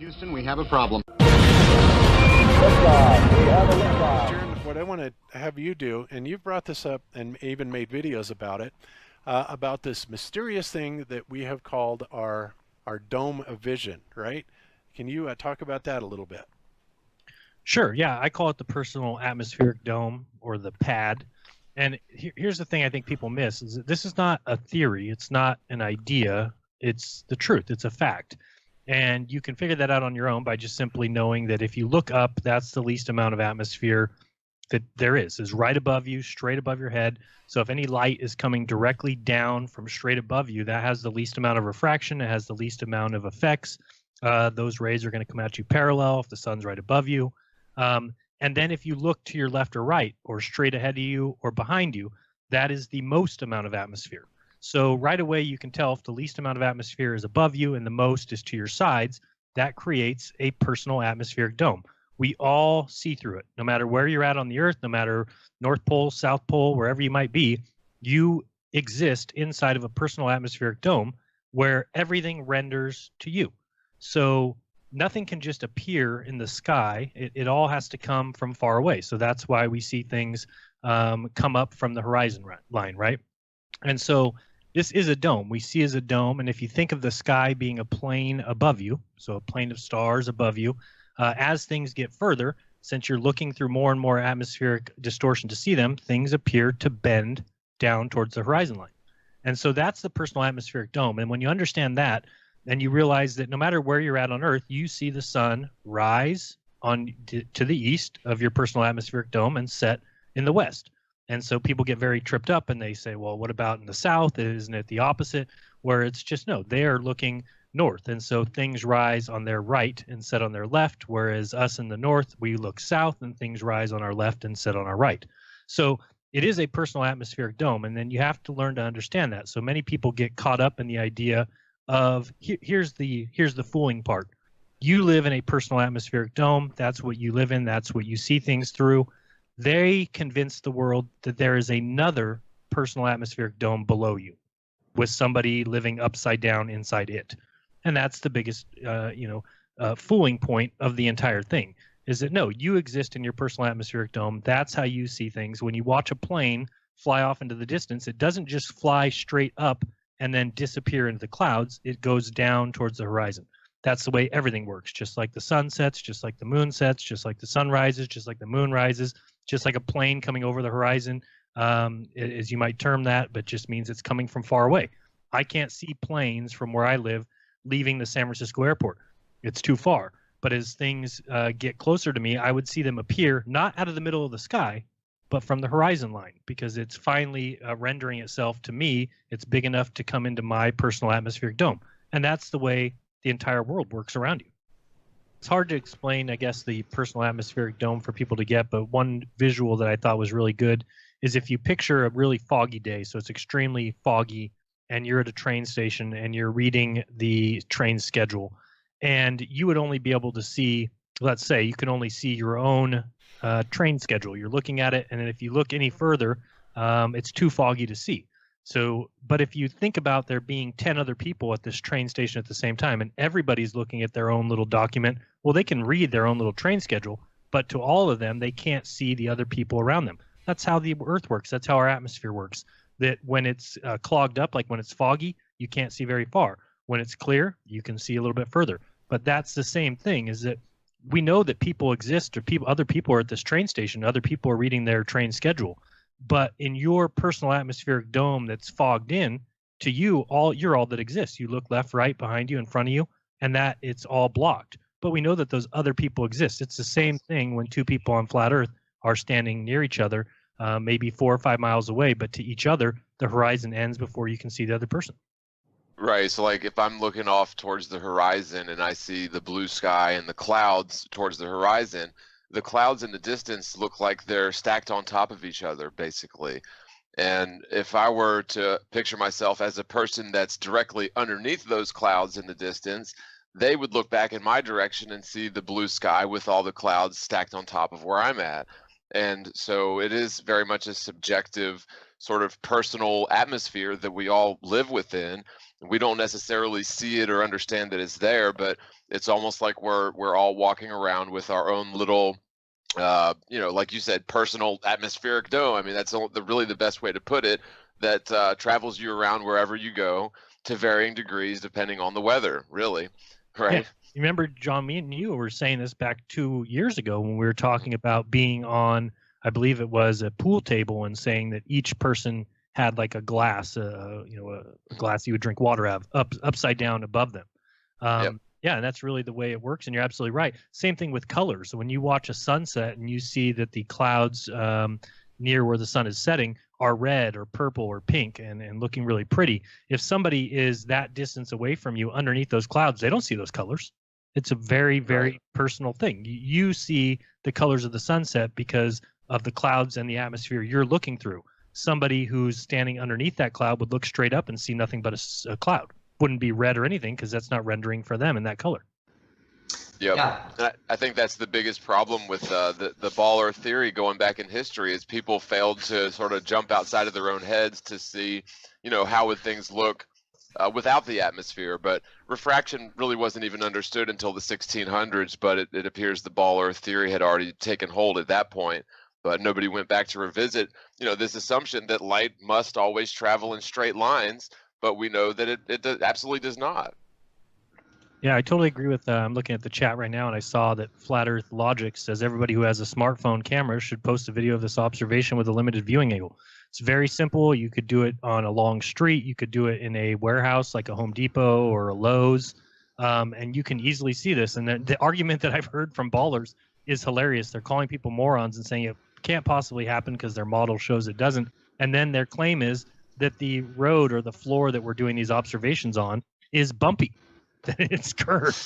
Houston, we have a problem. Jeran, what I want to have you do, and you've brought this up and even made videos about it, about this mysterious thing that we have called our dome of vision, right? Can you talk about that a little bit? Sure. Yeah, I call it the personal atmospheric dome, or the PAD. And here's the thing I think people miss is that this is not a theory. It's not an idea. It's the truth. It's a fact. And you can figure that out on your own by just simply knowing that if you look up, that's the least amount of atmosphere that there is right above you, straight above your head. So if any light is coming directly down from straight above you, that has the least amount of refraction. It has the least amount of effects. Those rays are going to come at you parallel if the sun's right above you. And then if you look to your left or right, or straight ahead of you or behind you, that is the most amount of atmosphere. So right away you can tell if the least amount of atmosphere is above you and the most is to your sides. That creates a personal atmospheric dome. We all see through it. No matter where you're at on the earth, no matter North Pole, South Pole, wherever you might be, you exist inside of a personal atmospheric dome where everything renders to you. So nothing can just appear in the sky. It all has to come from far away. So that's why we see things come up from the horizon line, right? And so this is a dome. We see as a dome. And if you think of the sky being a plane above you, so a plane of stars above you, as things get further, since you're looking through more and more atmospheric distortion to see them, things appear to bend down towards the horizon line. And so that's the personal atmospheric dome. And when you understand that, then you realize that no matter where you're at on Earth, you see the sun rise to the east of your personal atmospheric dome and set in the west. And so people get very tripped up and they say, well, what about in the south? Isn't it the opposite? Where it's just, no, they are looking north. And so things rise on their right and set on their left, whereas us in the north, we look south and things rise on our left and set on our right. So it is a personal atmospheric dome. And then you have to learn to understand that. So many people get caught up in the idea of here's the fooling part. You live in a personal atmospheric dome. That's what you live in. That's what you see things through. They convince the world that there is another personal atmospheric dome below you with somebody living upside down inside it. And that's the biggest, fooling point of the entire thing is that, no, you exist in your personal atmospheric dome. That's how you see things. When you watch a plane fly off into the distance, it doesn't just fly straight up and then disappear into the clouds. It goes down towards the horizon. That's the way everything works, just like the sun sets, just like the moon sets, just like the sun rises, just like the moon rises, just like a plane coming over the horizon, as you might term that, but just means it's coming from far away. I can't see planes from where I live leaving the San Francisco airport. It's too far. But as things get closer to me, I would see them appear not out of the middle of the sky, but from the horizon line, because it's finally rendering itself to me. It's big enough to come into my personal atmospheric dome. And that's the way the entire world works around you. It's hard to explain, I guess, the personal atmospheric dome for people to get, but one visual that I thought was really good is if you picture a really foggy day, so it's extremely foggy, and you're at a train station and you're reading the train schedule, and you would only be able to see, let's say, you can only see your own train schedule. You're looking at it, and if you look any further, it's too foggy to see. So, but if you think about there being 10 other people at this train station at the same time, and everybody's looking at their own little document, well, they can read their own little train schedule, but to all of them, they can't see the other people around them. That's how the Earth works. That's how our atmosphere works. That when it's clogged up, like when it's foggy, you can't see very far. When it's clear, you can see a little bit further. But that's the same thing, is that we know that people exist, or other people are at this train station, other people are reading their train schedule. But in your personal atmospheric dome that's fogged in, to you, you're all that exists. You look left, right, behind you, in front of you, and that it's all blocked. But we know that those other people exist. It's the same thing when two people on flat Earth are standing near each other, maybe 4 or 5 miles away, but to each other, the horizon ends before you can see the other person. Right. So like if I'm looking off towards the horizon and I see the blue sky and the clouds towards the horizon, the clouds in the distance look like they're stacked on top of each other, basically. And if I were to picture myself as a person that's directly underneath those clouds in the distance, they would look back in my direction and see the blue sky with all the clouds stacked on top of where I'm at. And so it is very much a subjective sort of personal atmosphere that we all live within. We don't necessarily see it or understand that it's there, but it's almost like we're all walking around with our own little, like you said, personal atmospheric dome. I mean, that's really the best way to put it, that travels you around wherever you go to varying degrees depending on the weather, really. Right. Yeah. You remember, John, me and you were saying this back 2 years ago when we were talking about being on, I believe it was a pool table, and saying that each person had like a glass, a glass you would drink water out of, upside down above them. Yep. Yeah, and that's really the way it works, and you're absolutely right. Same thing with colors. When you watch a sunset and you see that the clouds near where the sun is setting are red or purple or pink and looking really pretty, if somebody is that distance away from you underneath those clouds, they don't see those colors. It's a very, very personal thing. You see the colors of the sunset because of the clouds and the atmosphere you're looking through. Somebody who's standing underneath that cloud would look straight up and see nothing but a cloud. Wouldn't be red or anything because that's not rendering for them in that color. Yep. Yeah. And I think that's the biggest problem with the ball earth theory going back in history, is people failed to sort of jump outside of their own heads to see, how would things look without the atmosphere. But refraction really wasn't even understood until the 1600s, but it appears the ball earth theory had already taken hold at that point. But nobody went back to revisit, this assumption that light must always travel in straight lines, but we know that it absolutely does not. Yeah, I totally agree with I'm looking at the chat right now, and I saw that Flat Earth Logic says everybody who has a smartphone camera should post a video of this observation with a limited viewing angle. It's very simple. You could do it on a long street. You could do it in a warehouse like a Home Depot or a Lowe's, and you can easily see this. And the argument that I've heard from ballers is hilarious. They're calling people morons and saying it can't possibly happen because their model shows it doesn't. And then their claim is that the road or the floor that we're doing these observations on is bumpy. That it's curved.